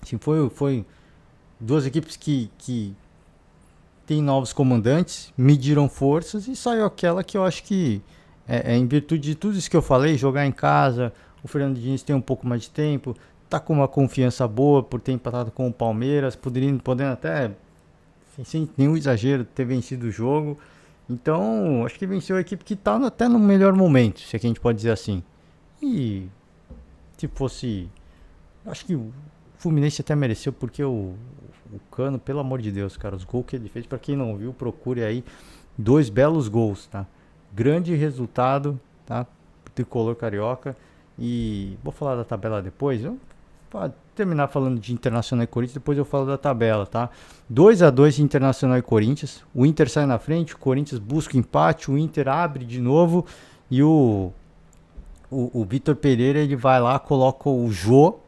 assim, foi duas equipes que têm novos comandantes, mediram forças e saiu aquela que eu acho que em virtude de tudo isso que eu falei, jogar em casa, o Fernando Diniz tem um pouco mais de tempo, tá com uma confiança boa por ter empatado com o Palmeiras, podendo até, sem nenhum exagero, ter vencido o jogo. Então, acho que venceu a equipe que tá até no melhor momento, se é que a gente pode dizer assim. E se fosse... Acho que o Fluminense até mereceu, porque o Cano, pelo amor de Deus, cara, os gols que ele fez, pra quem não viu, procure aí. 2 belos gols, tá? Grande resultado, tá? Tricolor carioca. E vou falar da tabela depois. Eu vou terminar falando de Internacional e Corinthians, depois eu falo da tabela, tá? 2-2 Internacional e Corinthians. O Inter sai na frente, o Corinthians busca o empate, o Inter abre de novo e o Vitor Pereira, ele vai lá, coloca o Jô,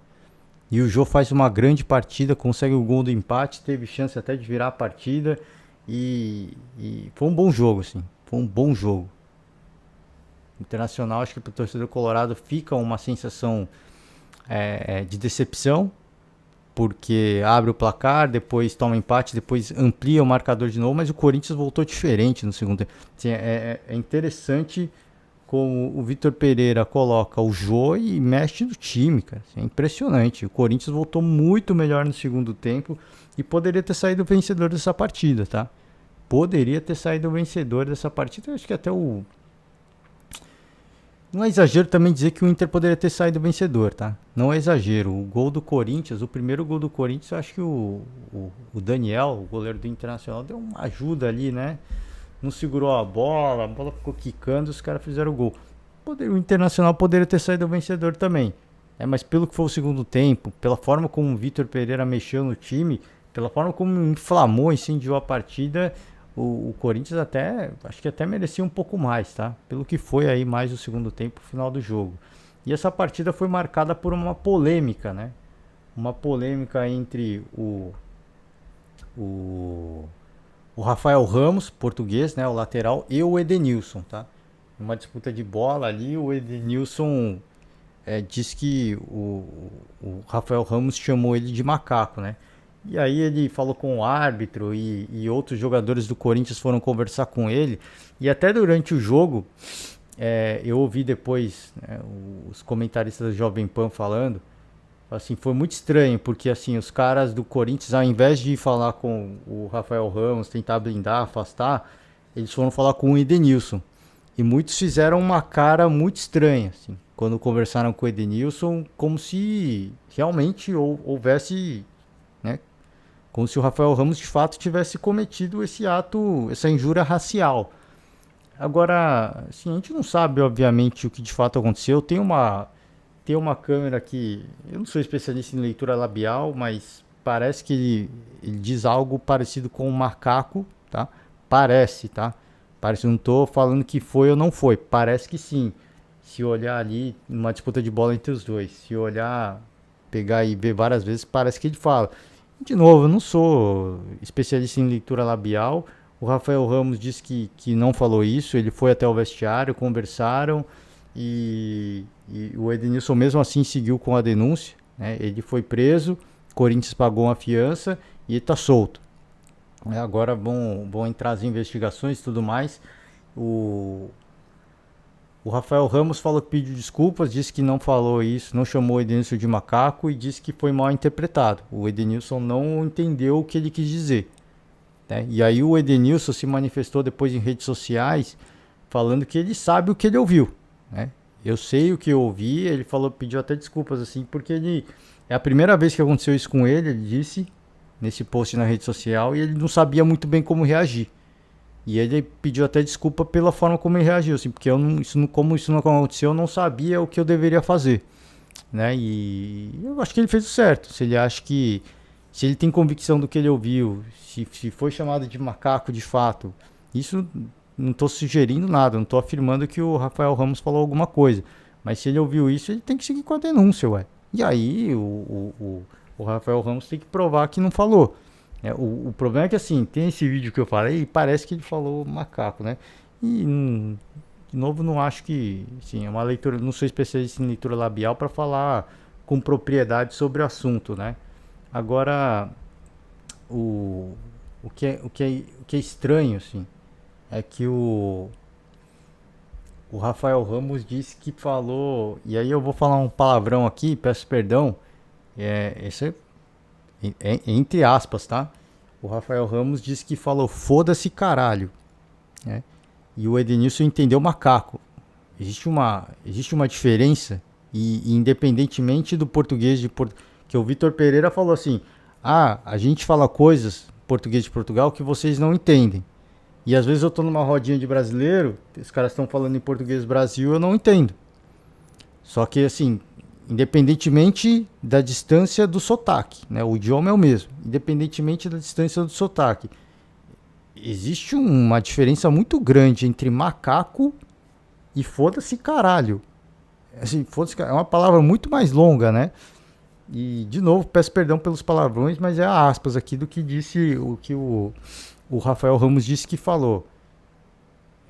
e o Jô faz uma grande partida, consegue o gol do empate, teve chance até de virar a partida, e foi um bom jogo, assim, foi um bom jogo. Internacional, acho que para o torcedor colorado fica uma sensação de decepção, porque abre o placar, depois toma empate, depois amplia o marcador de novo, mas o Corinthians voltou diferente no segundo tempo. Assim, é interessante como o Vitor Pereira coloca o Jô e mexe no time, cara. Assim, é impressionante. O Corinthians voltou muito melhor no segundo tempo e poderia ter saído vencedor dessa partida, tá? Poderia ter saído vencedor dessa partida. Acho que até o... Não é exagero também dizer que o Inter poderia ter saído vencedor, tá? Não é exagero. O gol do Corinthians, o primeiro gol do Corinthians, eu acho que o Daniel, o goleiro do Internacional, deu uma ajuda ali, né? Não segurou a bola ficou quicando e os caras fizeram o gol. O Internacional poderia ter saído vencedor também. Mas pelo que foi o segundo tempo, pela forma como o Vitor Pereira mexeu no time, pela forma como inflamou, incendiou a partida, o Corinthians acho que até merecia um pouco mais, tá? Pelo que foi aí mais o segundo tempo, final do jogo. E essa partida foi marcada por uma polêmica, né? Uma polêmica entre o Rafael Ramos, português, né, o lateral, e o Edenilson, tá? Uma disputa de bola ali, o Edenilson diz que o Rafael Ramos chamou ele de macaco, né? E aí ele falou com o árbitro e outros jogadores do Corinthians foram conversar com ele. E até durante o jogo, eu ouvi depois, né, os comentaristas da Jovem Pan falando, assim, foi muito estranho, porque assim, os caras do Corinthians, ao invés de falar com o Rafael Ramos, tentar blindar, afastar, eles foram falar com o Edenilson. E muitos fizeram uma cara muito estranha, assim, quando conversaram com o Edenilson, como se realmente houvesse, né, como se o Rafael Ramos de fato tivesse cometido esse ato, essa injúria racial. Agora, assim, a gente não sabe, obviamente, o que de fato aconteceu. Tem uma câmera que, eu não sou especialista em leitura labial, mas parece que ele diz algo parecido com um macaco, tá? Parece, tá? Parece, não tô falando que foi ou não foi, parece que sim. Se olhar ali, uma disputa de bola entre os dois, se olhar, pegar e ver várias vezes, parece que ele fala. De novo, eu não sou especialista em leitura labial. O Rafael Ramos disse que não falou isso, ele foi até o vestiário, conversaram, e o Edenilson mesmo assim seguiu com a denúncia, né? Ele foi preso, o Corinthians pagou uma fiança e ele está solto. Agora vão entrar as investigações e tudo mais. O Rafael Ramos falou que pediu desculpas, disse que não falou isso, não chamou o Edenilson de macaco e disse que foi mal interpretado. O Edenilson não entendeu o que ele quis dizer, né? E aí o Edenilson se manifestou depois em redes sociais falando que ele sabe o que ele ouviu, né? Eu sei o que eu ouvi, pediu até desculpas assim, porque é a primeira vez que aconteceu isso com ele disse, nesse post na rede social e ele não sabia muito bem como reagir. E ele pediu até desculpa pela forma como ele reagiu, assim, porque como isso não aconteceu, eu não sabia o que eu deveria fazer, né? E eu acho que ele fez o certo. Se ele tem convicção do que ele ouviu, se foi chamado de macaco de fato, isso não estou sugerindo nada, não estou afirmando que o Rafael Ramos falou alguma coisa. Mas se ele ouviu isso, ele tem que seguir com a denúncia, ué. E aí o Rafael Ramos tem que provar que não falou. O problema é que assim, tem esse vídeo que eu falei e parece que ele falou macaco, né? E de novo, não acho que, sim, é uma leitura, não sou especialista em leitura labial para falar com propriedade sobre o assunto, né? Agora, o, o que é estranho, assim, é que o Rafael Ramos disse que falou, e aí eu vou falar um palavrão aqui, peço perdão, esse é entre aspas, tá? O Rafael Ramos disse que falou foda-se caralho, né? E o Edenilson entendeu macaco. Existe uma diferença e independentemente do português que o Vitor Pereira falou assim: "Ah, a gente fala coisas português de Portugal que vocês não entendem". E às vezes eu tô numa rodinha de brasileiro, os caras estão falando em português Brasil, eu não entendo. Só que assim, independentemente da distância do sotaque, né? O idioma é o mesmo, independentemente da distância do sotaque. Existe uma diferença muito grande entre macaco e foda-se caralho. Assim, foda-se é uma palavra muito mais longa, né? E, de novo, peço perdão pelos palavrões, mas é aspas aqui do que disse o Rafael Ramos disse que falou.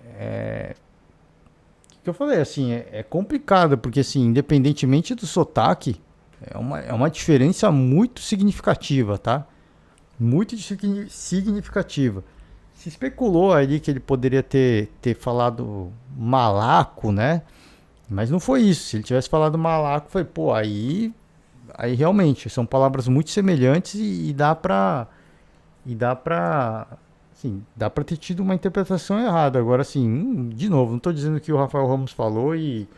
O que eu falei, assim, é complicado, porque, assim, independentemente do sotaque, é uma diferença muito significativa, tá? Muito significativa. Se especulou ali que ele poderia ter falado malaco, né? Mas não foi isso. Se ele tivesse falado malaco, foi, pô, aí realmente são palavras muito semelhantes e dá pra, assim, dá pra ter tido uma interpretação errada. Agora, assim, de novo, não tô dizendo que o Rafael Ramos falou e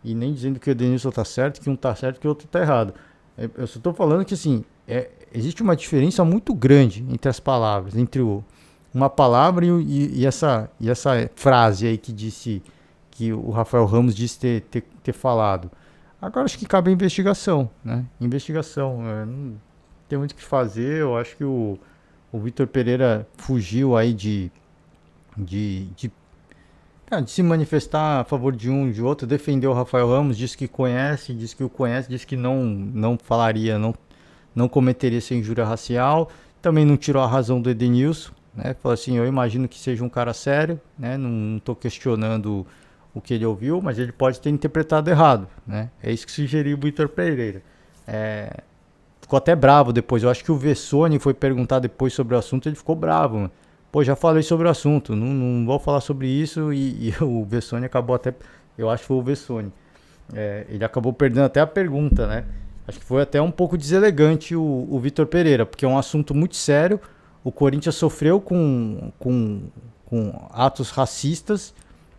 nem dizendo que o Denilson tá certo, que um tá certo, que o outro tá errado. Eu só tô falando que, assim, existe uma diferença muito grande entre as palavras, entre uma palavra e essa frase aí que o Rafael Ramos disse ter falado. Agora acho que cabe a investigação, né? Investigação. Não tem muito o que fazer. Eu acho que o Vitor Pereira fugiu aí de se manifestar a favor de um de outro, defendeu o Rafael Ramos, disse que conhece, disse que o conhece, disse que não falaria, não cometeria essa injúria racial, também não tirou a razão do Edenilson, né? Falou assim, eu imagino que seja um cara sério, né? Não estou questionando o que ele ouviu, mas ele pode ter interpretado errado, né? É isso que sugeriu o Vitor Pereira. Ficou até bravo depois, eu acho que o Vessone foi perguntar depois sobre o assunto, ele ficou bravo, mano. Pô, já falei sobre o assunto, não vou falar sobre isso e o Vessone acabou até, eu acho que foi o Vessone, ele acabou perdendo até a pergunta, né? Acho que foi até um pouco deselegante o Vitor Pereira, porque é um assunto muito sério. O Corinthians sofreu com atos racistas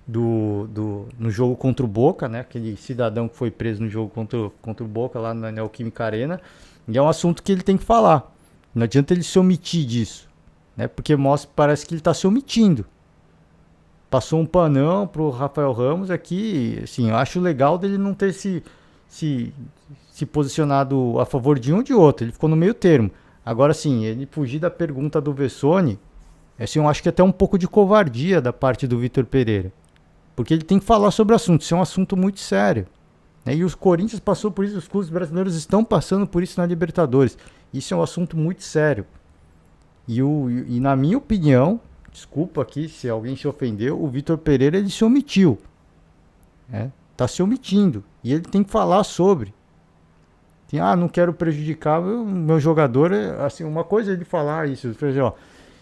no jogo contra o Boca, né? Aquele cidadão que foi preso no jogo contra o Boca lá na Neoquímica Arena. E é um assunto que ele tem que falar. Não adianta ele se omitir disso, né? Porque parece que ele está se omitindo. Passou um panão pro Rafael Ramos aqui, assim, eu acho legal dele não ter se posicionado a favor de um ou de outro, ele ficou no meio termo. Agora sim, ele fugir da pergunta do Vessone, assim, eu acho que até um pouco de covardia da parte do Vitor Pereira, porque ele tem que falar sobre o assunto, isso é um assunto muito sério, né? E os Corinthians passou por isso, os clubes brasileiros estão passando por isso na Libertadores, isso é um assunto muito sério. E na minha opinião, desculpa aqui se alguém se ofendeu, o Vitor Pereira ele se omitiu, né? Tá se omitindo e ele tem que falar sobre. Não quero prejudicar o meu jogador, assim, uma coisa é ele falar isso, ó,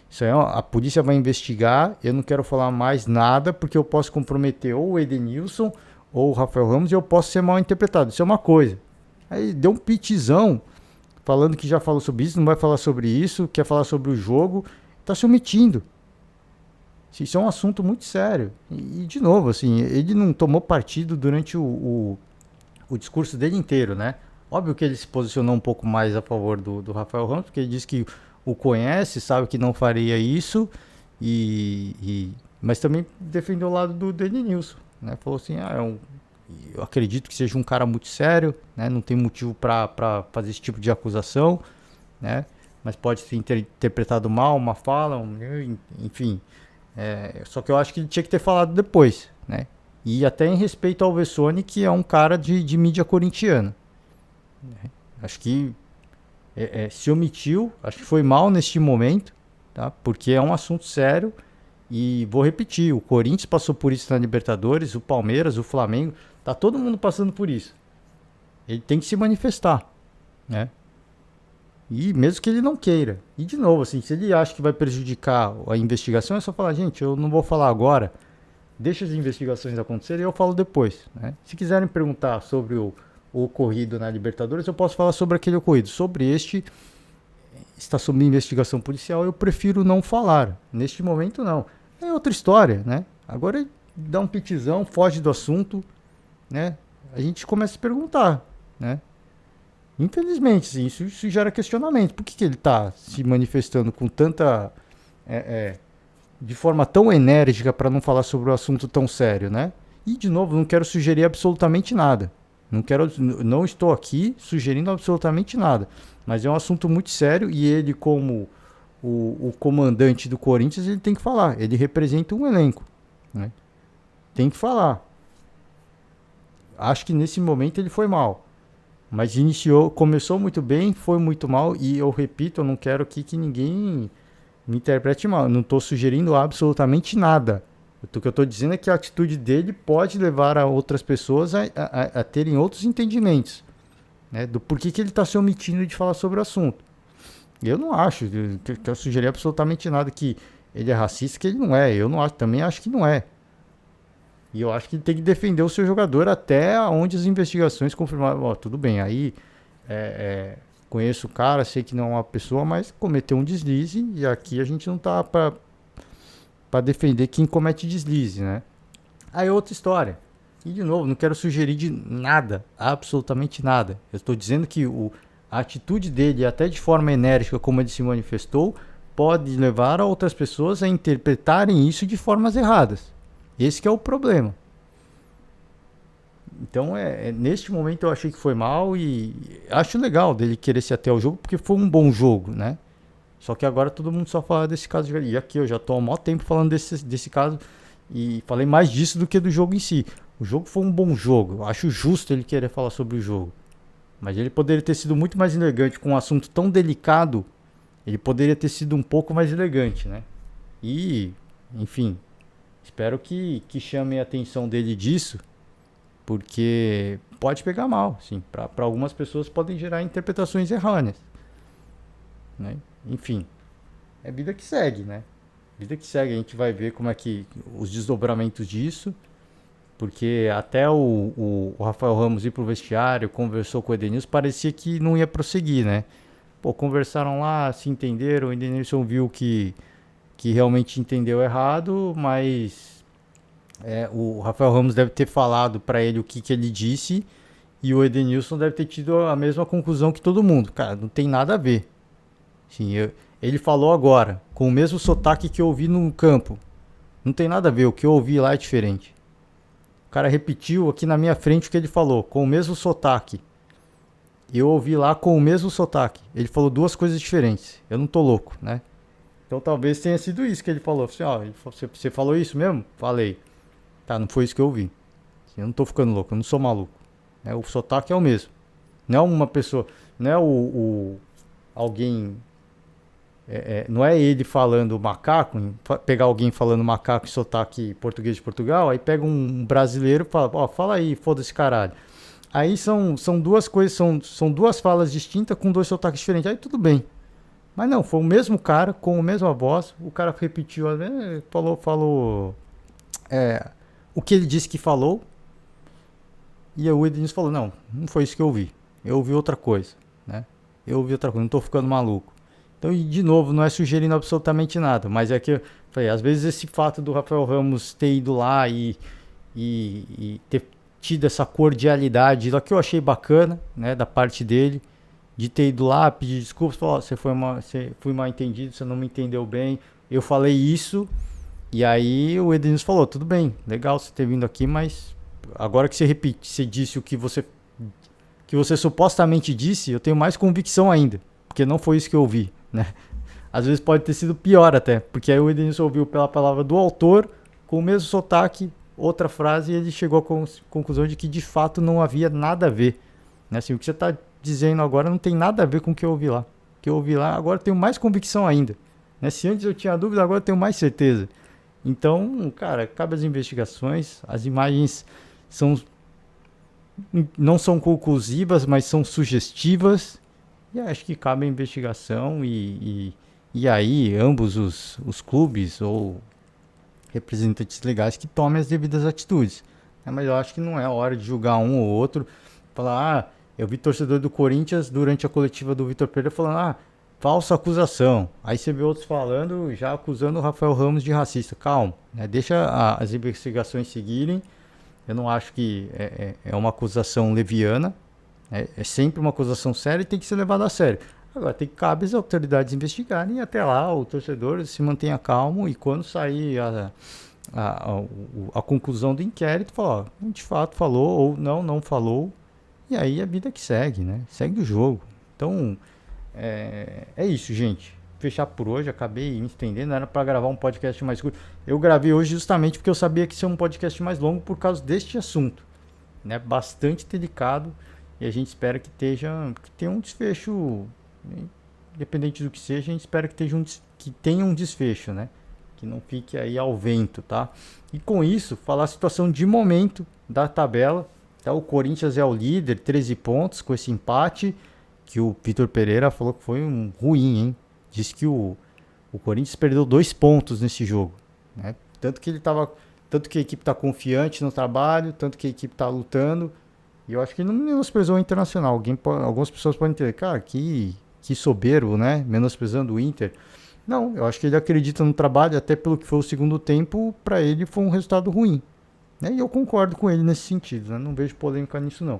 isso aí, ó, a polícia vai investigar, eu não quero falar mais nada porque eu posso comprometer ou o Edenilson ou o Rafael Ramos e eu posso ser mal interpretado, isso é uma coisa. Aí deu um pitizão falando que já falou sobre isso, não vai falar sobre isso, quer falar sobre o jogo, tá se omitindo. Isso é um assunto muito sério. E de novo, assim, ele não tomou partido durante o discurso dele inteiro, né? Óbvio que ele se posicionou um pouco mais a favor do Rafael Ramos, porque ele disse que o conhece, sabe que não faria isso, mas também defendeu o lado do Edenilson, né? Falou assim, eu acredito que seja um cara muito sério, né? Não tem motivo para fazer esse tipo de acusação, né? Mas pode ser interpretado mal, uma fala, enfim. Só que eu acho que ele tinha que ter falado depois, né? E até em respeito ao Vessone, que é um cara de mídia corintiana. Acho que se omitiu, acho que foi mal neste momento, tá? Porque é um assunto sério. E vou repetir, o Corinthians passou por isso na Libertadores, o Palmeiras, o Flamengo, tá todo mundo passando por isso. Ele tem que se manifestar, né? E mesmo que ele não queira. E de novo, assim, se ele acha que vai prejudicar a investigação, é só falar, gente, eu não vou falar agora, deixa as investigações acontecerem e eu falo depois, né? Se quiserem perguntar sobre o ocorrido na Libertadores, eu posso falar sobre aquele ocorrido. Sobre este, está sob investigação policial, eu prefiro não falar. Neste momento, não. É outra história, né? Agora dá um pitizão, foge do assunto, né? A gente começa a se perguntar, né? Infelizmente, sim, isso gera questionamento. Por que ele está se manifestando com tanta... de forma tão enérgica para não falar sobre o assunto tão sério, né? E, de novo, não quero sugerir absolutamente nada. Não estou aqui sugerindo absolutamente nada. Mas é um assunto muito sério e ele, como o comandante do Corinthians, ele tem que falar. Ele representa um elenco, né? Tem que falar. Acho que nesse momento ele foi mal. Mas começou muito bem, foi muito mal. E eu repito, eu não quero aqui que ninguém me interprete mal. Eu não estou sugerindo absolutamente nada. O que eu estou dizendo é que a atitude dele pode levar a outras pessoas a terem outros entendimentos, né, do porquê que ele está se omitindo de falar sobre o assunto. Eu não acho que eu sugeri absolutamente nada que ele é racista, que ele não é. Eu não acho, também acho que não é. E eu acho que ele tem que defender o seu jogador até onde as investigações confirmaram. Tudo bem, aí conheço o cara, sei que não é uma pessoa, mas cometeu um deslize e aqui a gente não tá para defender quem comete deslize, né? Aí é outra história. E de novo, não quero sugerir de nada, absolutamente nada. Eu estou dizendo que a atitude dele, até de forma enérgica como ele se manifestou, pode levar a outras pessoas a interpretarem isso de formas erradas. Esse que é o problema. Então, neste momento eu achei que foi mal e acho legal dele querer se ater ao jogo, porque foi um bom jogo, né? Só que agora todo mundo só fala desse caso. E aqui eu já estou há maior tempo falando desse caso e falei mais disso do que do jogo em si. O jogo foi um bom jogo. Eu acho justo ele querer falar sobre o jogo. Mas ele poderia ter sido muito mais elegante com um assunto tão delicado. Ele poderia ter sido um pouco mais elegante, né? E, enfim, espero que chame a atenção dele disso, porque pode pegar mal, sim. Para algumas pessoas podem gerar interpretações errôneas, né? Enfim, é vida que segue, né? Vida que segue, a gente vai ver como é que os desdobramentos disso, porque até o Rafael Ramos ir pro vestiário, conversou com o Edenilson, parecia que não ia prosseguir, né? Pô, conversaram lá, se entenderam, o Edenilson viu que realmente entendeu errado, mas o Rafael Ramos deve ter falado para ele o que ele disse e o Edenilson deve ter tido a mesma conclusão que todo mundo. Cara, não tem nada a ver. Sim, ele falou agora, com o mesmo sotaque que eu ouvi no campo. Não tem nada a ver, o que eu ouvi lá é diferente. O cara repetiu aqui na minha frente o que ele falou, com o mesmo sotaque. Eu ouvi lá com o mesmo sotaque. Ele falou duas coisas diferentes. Eu não tô louco, né? Então talvez tenha sido isso que ele falou. Assim, você falou isso mesmo? Falei. Tá, não foi isso que eu ouvi. Eu não tô ficando louco, eu não sou maluco. O sotaque é o mesmo. Não é uma pessoa, não é alguém... não é ele falando macaco, pegar alguém falando macaco e sotaque português de Portugal, aí pega um brasileiro e fala, fala aí, foda-se caralho. Aí são duas coisas, são duas falas distintas com dois sotaques diferentes, aí tudo bem. Mas não, foi o mesmo cara, com a mesma voz, o cara repetiu, falou o que ele disse que falou, e o Edenilson falou, não foi isso que eu ouvi, eu ouvi outra coisa, né? Eu ouvi outra coisa, não tô ficando maluco. Então, e de novo, não é sugerindo absolutamente nada, mas é que eu falei, às vezes esse fato do Rafael Ramos ter ido lá e ter tido essa cordialidade, que eu achei bacana, né, da parte dele, de ter ido lá, pedir desculpas, falar, ó, você foi mal entendido, você não me entendeu bem, eu falei isso, e aí o Edenilson falou, tudo bem, legal você ter vindo aqui, mas agora que você repite, você disse o que você supostamente disse, eu tenho mais convicção ainda, porque não foi isso que eu ouvi, né? Às vezes pode ter sido pior até, porque aí o Edenilson ouviu pela palavra do autor, com o mesmo sotaque, outra frase, e ele chegou à conclusão de que de fato não havia nada a ver. Né? Assim, o que você está dizendo agora não tem nada a ver com o que eu ouvi lá. O que eu ouvi lá, agora eu tenho mais convicção ainda. Né? Se antes eu tinha dúvida, agora eu tenho mais certeza. Então, cara, cabe as investigações, as imagens são, não são conclusivas, mas são sugestivas, e acho que cabe a investigação e aí ambos os clubes ou representantes legais que tomem as devidas atitudes. Mas eu acho que não é hora de julgar um ou outro, falar, eu vi torcedor do Corinthians durante a coletiva do Vitor Pereira falando, falsa acusação. Aí você vê outros falando, já acusando o Rafael Ramos de racista. Calma, né? Deixa as investigações seguirem. Eu não acho que é uma acusação leviana. É sempre uma acusação séria e tem que ser levada a sério. Agora, tem que cabe as autoridades investigarem e até lá o torcedor se mantenha calmo e quando sair a conclusão do inquérito, falar, ó, de fato falou ou não falou, e aí a vida que segue, né? Segue o jogo. Então, é isso, gente. Fechar por hoje, acabei me estendendo, era para gravar um podcast mais curto. Eu gravei hoje justamente porque eu sabia que ia ser um podcast mais longo por causa deste assunto, né? Bastante delicado e a gente espera que tenha um desfecho, independente do que seja, a gente espera que tenha um desfecho, né? Que não fique aí ao vento, tá? E com isso, falar a situação de momento da tabela. Tá? O Corinthians é o líder, 13 pontos com esse empate, que o Vitor Pereira falou que foi um ruim, hein? Disse que o Corinthians perdeu 2 pontos nesse jogo, né? Tanto que a equipe está confiante no trabalho, tanto que a equipe está lutando. E eu acho que não menosprezou o Internacional. Algumas pessoas podem ter, cara, que soberbo, né? Menosprezando o Inter. Não, eu acho que ele acredita no trabalho, até pelo que foi o segundo tempo, para ele foi um resultado ruim. Né? E eu concordo com ele nesse sentido, né? Não vejo polêmica nisso não.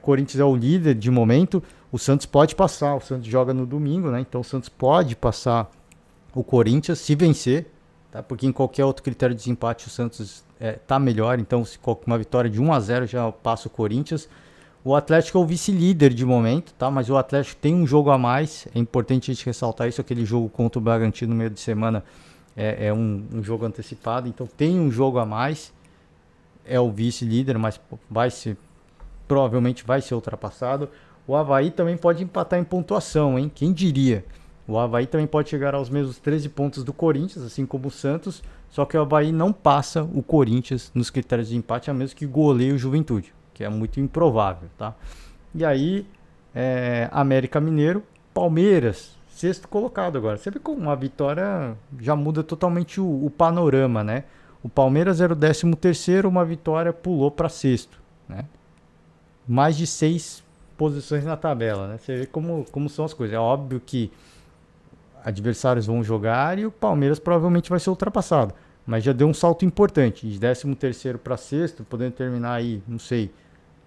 Corinthians é o líder de momento, o Santos pode passar, o Santos joga no domingo, né? Então o Santos pode passar o Corinthians se vencer, tá? Porque em qualquer outro critério de desempate o Santos tá melhor, então se uma vitória de 1-0 já passa o Corinthians. O Atlético é o vice-líder de momento, tá? Mas o Atlético tem um jogo a mais, é importante a gente ressaltar isso, aquele jogo contra o Bragantino no meio de semana é um jogo antecipado, então tem um jogo a mais, é o vice-líder, mas provavelmente vai ser ultrapassado. O Avaí também pode empatar em pontuação, hein? Quem diria? O Avaí também pode chegar aos mesmos 13 pontos do Corinthians, assim como o Santos, só que o Avaí não passa o Corinthians nos critérios de empate, a menos que goleie o Juventude, que é muito improvável, tá? E aí, América Mineiro, Palmeiras, sexto colocado agora. Você vê como uma vitória já muda totalmente o panorama, né? O Palmeiras era o 13º, uma vitória pulou para sexto, né? Mais de 6 posições na tabela, né? Você vê como são as coisas. É óbvio que adversários vão jogar e o Palmeiras provavelmente vai ser ultrapassado. Mas já deu um salto importante, de 13º para sexto, podendo terminar aí, não sei,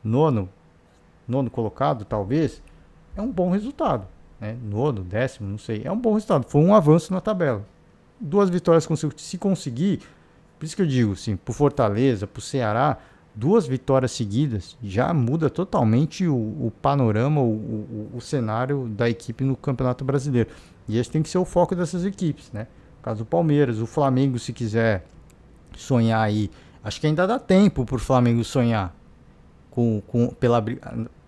nono colocado, talvez, é um bom resultado. Né? Nono, décimo, não sei, é um bom resultado. Foi um avanço na tabela. 2 vitórias se conseguir, por isso que eu digo, assim, pro Fortaleza, pro Ceará, 2 vitórias seguidas já muda totalmente o panorama, o cenário da equipe no Campeonato Brasileiro. E esse tem que ser o foco dessas equipes, né? No caso do Palmeiras, o Flamengo, se quiser sonhar aí, acho que ainda dá tempo pro Flamengo sonhar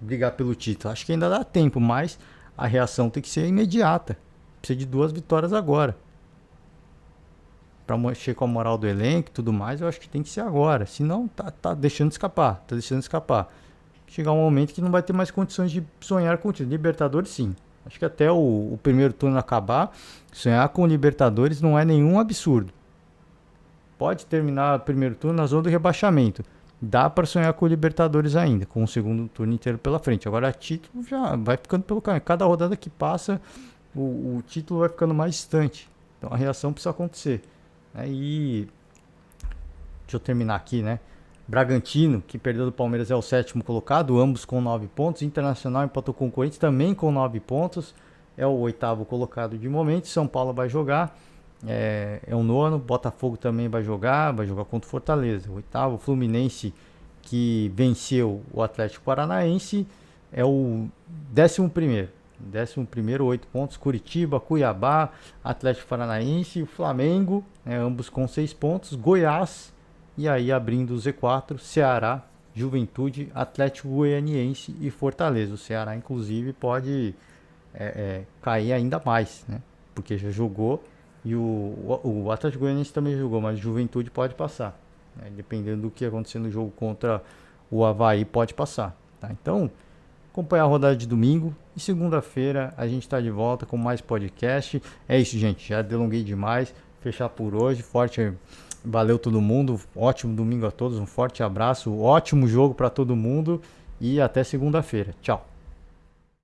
brigar pelo título. Acho que ainda dá tempo, mas a reação tem que ser imediata. Precisa de 2 vitórias agora. Para mexer com a moral do elenco e tudo mais, eu acho que tem que ser agora. Senão tá deixando escapar. Tá deixando escapar. Chegar um momento que não vai ter mais condições de sonhar com o título. Libertadores, sim. Acho que até o primeiro turno acabar, sonhar com o Libertadores não é nenhum absurdo. Pode terminar o primeiro turno na zona do rebaixamento. Dá para sonhar com o Libertadores ainda, com o segundo turno inteiro pela frente. Agora, título já vai ficando pelo caminho. Cada rodada que passa, o título vai ficando mais distante. Então, a reação precisa acontecer. E deixa eu terminar aqui, né? Bragantino, que perdeu do Palmeiras, é o sétimo colocado, ambos com 9 pontos. Internacional empatou com o Corinthians, também com 9 pontos. É o oitavo colocado de momento. São Paulo vai jogar, é o nono. Botafogo também vai jogar contra o Fortaleza. O oitavo, Fluminense, que venceu o Atlético Paranaense, é o 11º. 11º, 8 pontos. Curitiba, Cuiabá, Atlético Paranaense, o Flamengo, ambos com 6 pontos. Goiás, e aí abrindo o Z4, Ceará, Juventude, Atlético Goianiense e Fortaleza. O Ceará, inclusive, pode cair ainda mais, né? Porque já jogou e o Atlético Goianiense também jogou, mas o Juventude pode passar, né? Dependendo do que acontecer no jogo contra o Avaí, pode passar, tá? Então, acompanhar a rodada de domingo e segunda-feira a gente está de volta com mais podcast. É isso, gente, já delonguei demais. Fechar por hoje. Valeu todo mundo, ótimo domingo a todos, um forte abraço, ótimo jogo para todo mundo e até segunda-feira. Tchau.